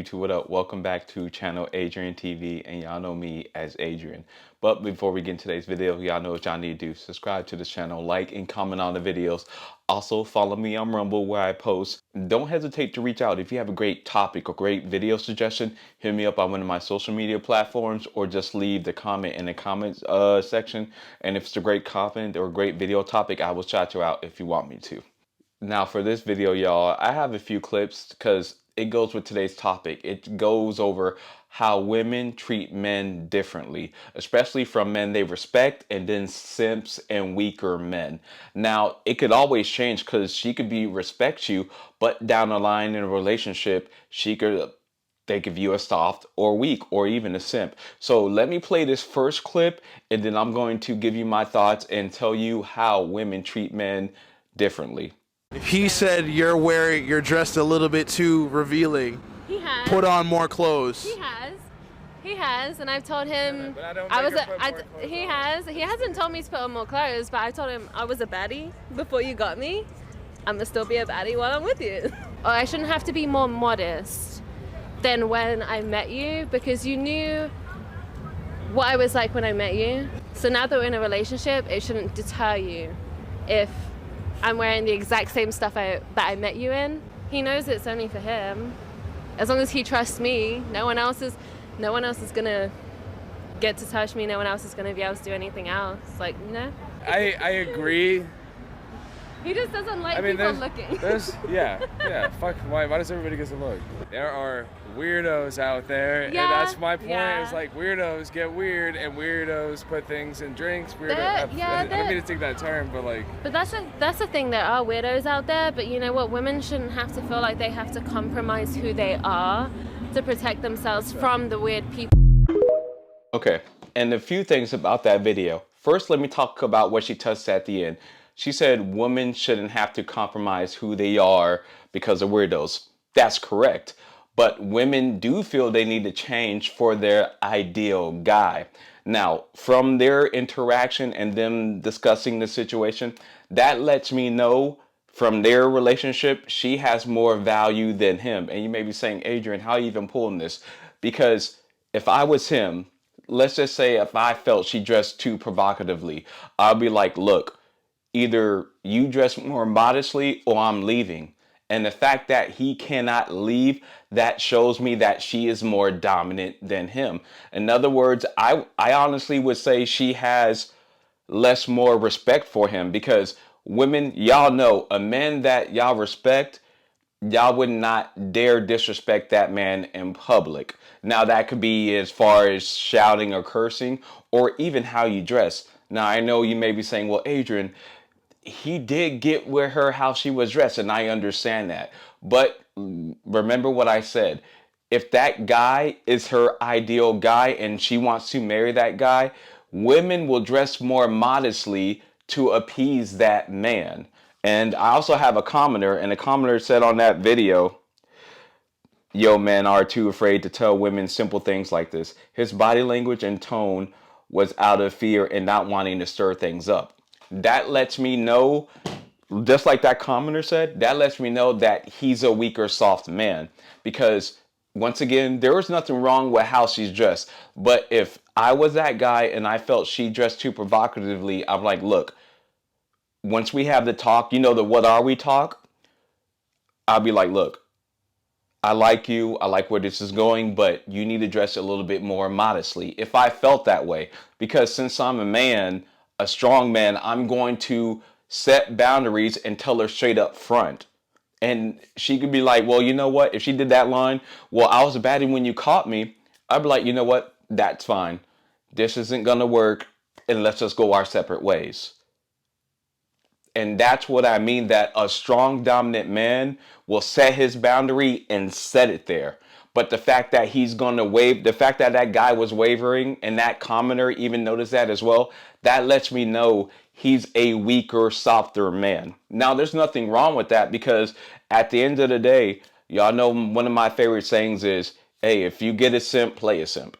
YouTube, what up? Welcome back to channel Adrian TV, and y'all know me as Adrian. But before we get into today's video, y'all know what y'all need to do. Subscribe to this channel, like and comment on the videos. Also follow me on Rumble where I post. Don't hesitate to reach out if you have a great topic or great video suggestion. Hit me up on one of my social media platforms, or just leave the comment in the comments section. And if it's a great comment or a great video topic, I will shout you out if you want me to. Now for this video, y'all, I have a few clips because it goes with today's topic. It goes over how women treat men differently, especially from men they respect, and then simps and weaker men. Now, it could always change because she could respect you, but down the line in a relationship, they could view as soft or weak or even a simp. So let me play this first clip, and then I'm going to give you my thoughts and tell you how women treat men differently. He said you're dressed a little bit too revealing. He has. Put on more clothes. He has, and I've told him he hasn't told me to put on more clothes, but I told him I was a baddie before you got me. I'm gonna still be a baddie while I'm with you. Or I shouldn't have to be more modest than when I met you, because you knew what I was like when I met you. So now that we're in a relationship, it shouldn't deter you if I'm wearing the exact same stuff that I met you in. He knows it's only for him. As long as he trusts me, no one else is gonna get to touch me. No one else is gonna be able to do anything else. Like, no. I agree. He just doesn't like people looking. Yeah. Fuck. Why does everybody get to look? There are weirdos out there, and that's my point. Yeah. It's like weirdos get weird, and weirdos put things in drinks. I don't mean to take that term, but like. But that's the thing. There are weirdos out there, but you know what? Women shouldn't have to feel like they have to compromise who they are to protect themselves from the weird people. Okay, and a few things about that video. First, let me talk about what she touched at the end. She said women shouldn't have to compromise who they are because of weirdos. That's correct. But women do feel they need to change for their ideal guy. Now, from their interaction and them discussing the situation, that lets me know from their relationship, she has more value than him. And you may be saying, Adrian, how are you even pulling this? Because if I was him, let's just say if I felt she dressed too provocatively, I'd be like, look, either you dress more modestly or I'm leaving. And the fact that he cannot leave, that shows me that she is more dominant than him. In other words, I honestly would say she has more respect for him, because women, y'all know, a man that y'all respect, y'all would not dare disrespect that man in public. Now that could be as far as shouting or cursing, or even how you dress. Now I know you may be saying, well, Adrian, he did get with her how she was dressed, and I understand that. But remember what I said. If that guy is her ideal guy and she wants to marry that guy, women will dress more modestly to appease that man. And I also have a commenter, and the commenter said on that video, yo, men are too afraid to tell women simple things like this. His body language and tone was out of fear and not wanting to stir things up. That lets me know, just like that commenter said, that lets me know that he's a weaker, soft man. Because once again, there was nothing wrong with how she's dressed. But if I was that guy and I felt she dressed too provocatively, I'm like, look, once we have the talk, you know, the what are we talk, I'll be like, look, I like you, I like where this is going, but you need to dress a little bit more modestly. If I felt that way, because since I'm a man, a strong man, I'm going to set boundaries and tell her straight up front. And she could be like, well, you know what? If she did that line, well, I was a baddie when you caught me, I'd be like, you know what? That's fine. This isn't going to work, and let's just go our separate ways. And that's what I mean, that a strong, dominant man will set his boundary and set it there. But the fact that he's going to the fact that that guy was wavering, and that commenter even noticed that as well, that lets me know he's a weaker, softer man. Now, there's nothing wrong with that, because at the end of the day, y'all know one of my favorite sayings is, hey, if you get a simp, play a simp.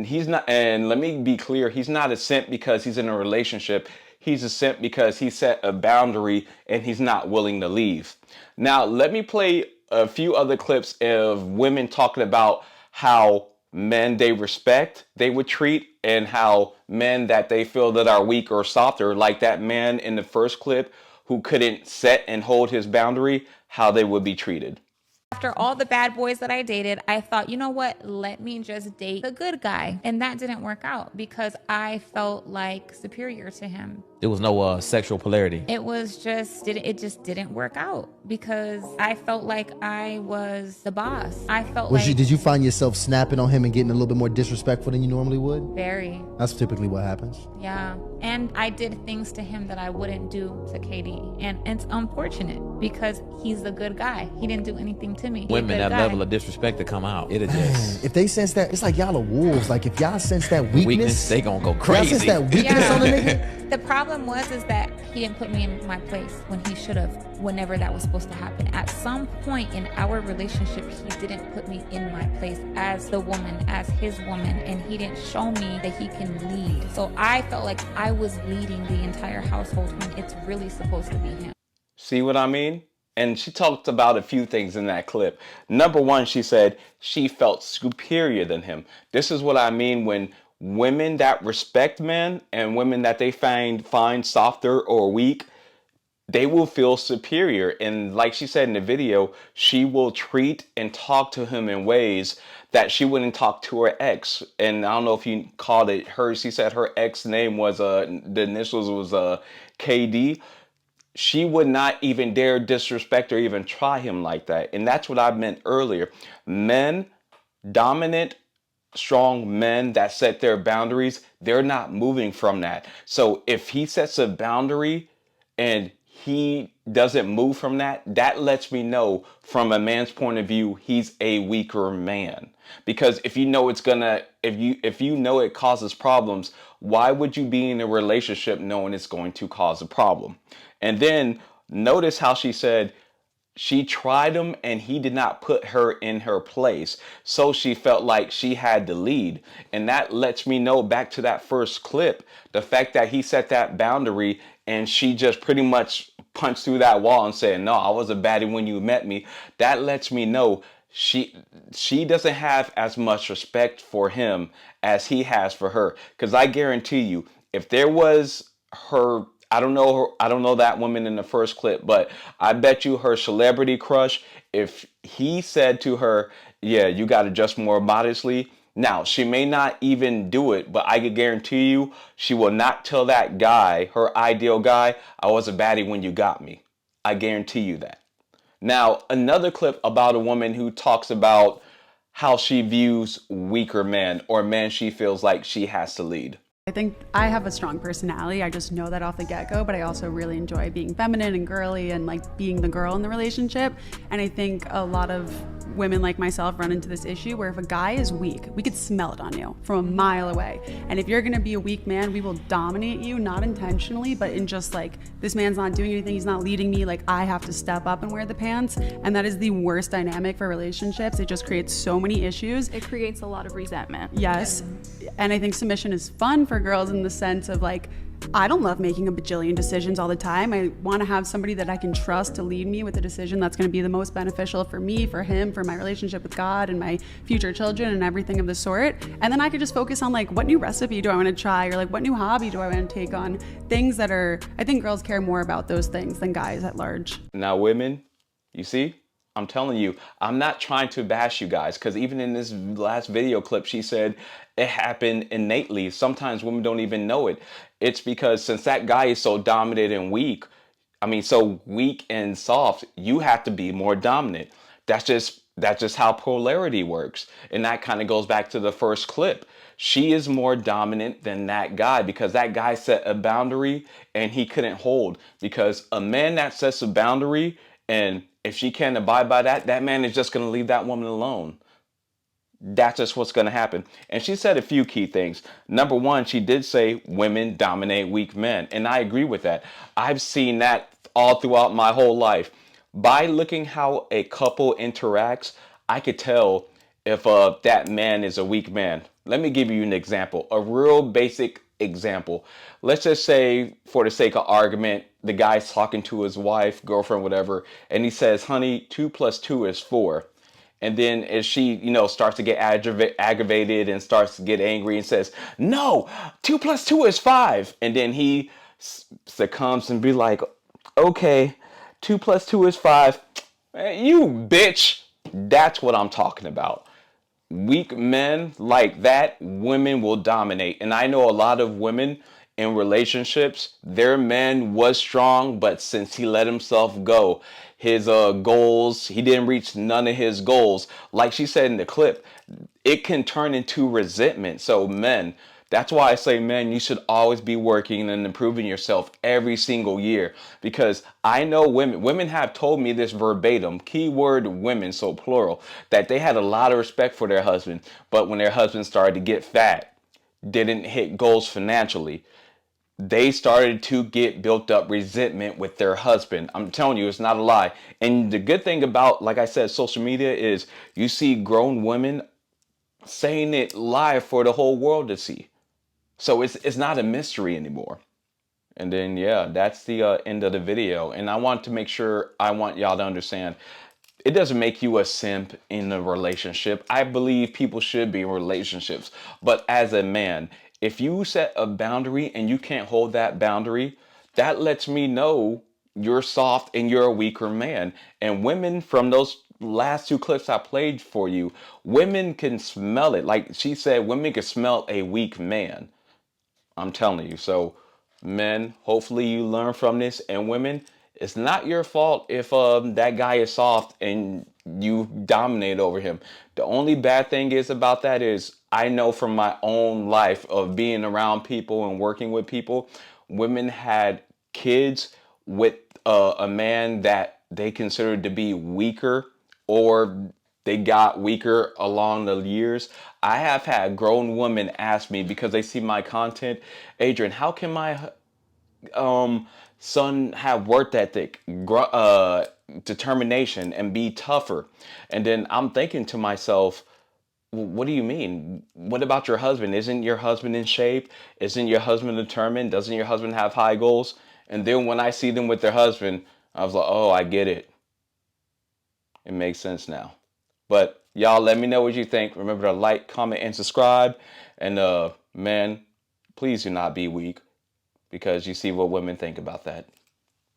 He's not, and let me be clear, he's not a simp because he's in a relationship. He's a simp because he set a boundary and he's not willing to leave. Now, let me play a few other clips of women talking about how men they respect they would treat, and how men that they feel that are weak or softer, like that man in the first clip who couldn't set and hold his boundary, how they would be treated. After all the bad boys that I dated, I thought, you know what? Let me just date the good guy. And that didn't work out because I felt like superior to him. There was no sexual polarity. It just didn't work out because I felt like I was the boss. I felt like... Did you find yourself snapping on him and getting a little bit more disrespectful than you normally would? Very. That's typically what happens. Yeah. And I did things to him that I wouldn't do to KD. And it's unfortunate because he's the good guy. He didn't do anything to me. Women, that level of disrespect to come out. It'll just... If they sense that, it's like y'all are wolves. Like if y'all sense that weakness, they gonna go crazy. Y'all sense that weakness on the nigga. The problem is that he didn't put me in my place when he should have, whenever that was supposed to happen. At some point in our relationship, he didn't put me in my place as the woman, as his woman, and he didn't show me that he can lead. So I felt like I was leading the entire household when it's really supposed to be him. See what I mean? And she talked about a few things in that clip. Number one, she said she felt superior than him. This is what I mean when women that respect men and women that they find softer or weak, they will feel superior. And like she said in the video, she will treat and talk to him in ways that she wouldn't talk to her ex. And I don't know if you called it her. She said her ex name was, the initials was KD. She would not even dare disrespect or even try him like that. And that's what I meant earlier. Men, dominant, strong men that set their boundaries, they're not moving from that. So if he sets a boundary and he doesn't move from that, that lets me know from a man's point of view, he's a weaker man. Because if you know it's gonna, if you know it causes problems, why would you be in a relationship knowing it's going to cause a problem? And then notice how she said she tried him and he did not put her in her place. So she felt like she had to lead. And that lets me know, back to that first clip, the fact that he set that boundary and she just pretty much punched through that wall and said, no, I was a baddie when you met me. That lets me know she doesn't have as much respect for him as he has for her. Because I guarantee you, if there was her, I don't know that woman in the first clip, but I bet you her celebrity crush, if he said to her, yeah, you got to dress more modestly. Now, she may not even do it, but I could guarantee you she will not tell that guy, her ideal guy, I was a baddie when you got me. I guarantee you that. Now, another clip about a woman who talks about how she views weaker men or men she feels like she has to lead. I think I have a strong personality. I just know that off the get-go, but I also really enjoy being feminine and girly and like being the girl in the relationship. And I think a lot of women like myself run into this issue where if a guy is weak, we could smell it on you from a mile away. And if you're gonna be a weak man, we will dominate you, not intentionally, but in just like, this man's not doing anything, he's not leading me, like I have to step up and wear the pants. And that is the worst dynamic for relationships. It just creates so many issues. It creates a lot of resentment. Yes. And I think submission is fun for girls in the sense of like, I don't love making a bajillion decisions all the time. I want to have somebody that I can trust to lead me with a decision that's going to be the most beneficial for me, for him, for my relationship with God and my future children and everything of the sort. And then I could just focus on like, what new recipe do I want to try? Or like, what new hobby do I want to take on? Things that are, I think girls care more about those things than guys at large. Now, women, you see? I'm telling you, I'm not trying to bash you guys, because even in this last video clip, she said it happened innately. Sometimes women don't even know it. It's because since that guy is so dominant and weak, so weak and soft, you have to be more dominant. That's just how polarity works. And that kind of goes back to the first clip. She is more dominant than that guy because that guy set a boundary and he couldn't hold. Because a man that sets a boundary, and if she can't abide by that, that man is just going to leave that woman alone. That's just what's going to happen. And she said a few key things. Number one, she did say women dominate weak men. And I agree with that. I've seen that all throughout my whole life. By looking how a couple interacts, I could tell if that man is a weak man. Let me give you an example. A real basic example. Let's just say, for the sake of argument, the guy's talking to his wife, girlfriend, whatever, and he says, honey, 2 plus 2 is 4. And then as she, starts to get aggravated and starts to get angry and says, no, 2 plus 2 is 5. And then he succumbs and be like, okay, 2 plus 2 is 5. You bitch. That's what I'm talking about. Weak men like that, women will dominate. And I know a lot of women in relationships, their man was strong, but since he let himself go, his goals, he didn't reach none of his goals. Like she said in the clip, it can turn into resentment. So men, that's why I say, men, you should always be working and improving yourself every single year. Because I know women have told me this verbatim, keyword women, so plural, that they had a lot of respect for their husband. But when their husband started to get fat, didn't hit goals financially, they started to get built up resentment with their husband. I'm telling you, it's not a lie. And the good thing about, like I said, social media is you see grown women saying it live for the whole world to see. So it's not a mystery anymore. And then, yeah, that's the end of the video. And I want y'all to understand, it doesn't make you a simp in a relationship. I believe people should be in relationships. But as a man, if you set a boundary and you can't hold that boundary, that lets me know you're soft and you're a weaker man. And women, from those last 2 clips I played for you, women can smell it. Like she said, women can smell a weak man. I'm telling you. So men, hopefully you learn from this. And women, it's not your fault if that guy is soft and you dominate over him. The only bad thing is about that is, I know from my own life of being around people and working with people, women had kids with a man that they considered to be weaker, or they got weaker along the years. I have had grown women ask me, because they see my content, Adrian, how can my son have work ethic, determination, and be tougher? And then I'm thinking to myself, what do you mean? What about your husband? Isn't your husband in shape? Isn't your husband determined? Doesn't your husband have high goals? And then when I see them with their husband, I was like, oh, I get it. It makes sense now. But y'all, let me know what you think. Remember to like, comment, and subscribe. And man, please do not be weak, because you see what women think about that.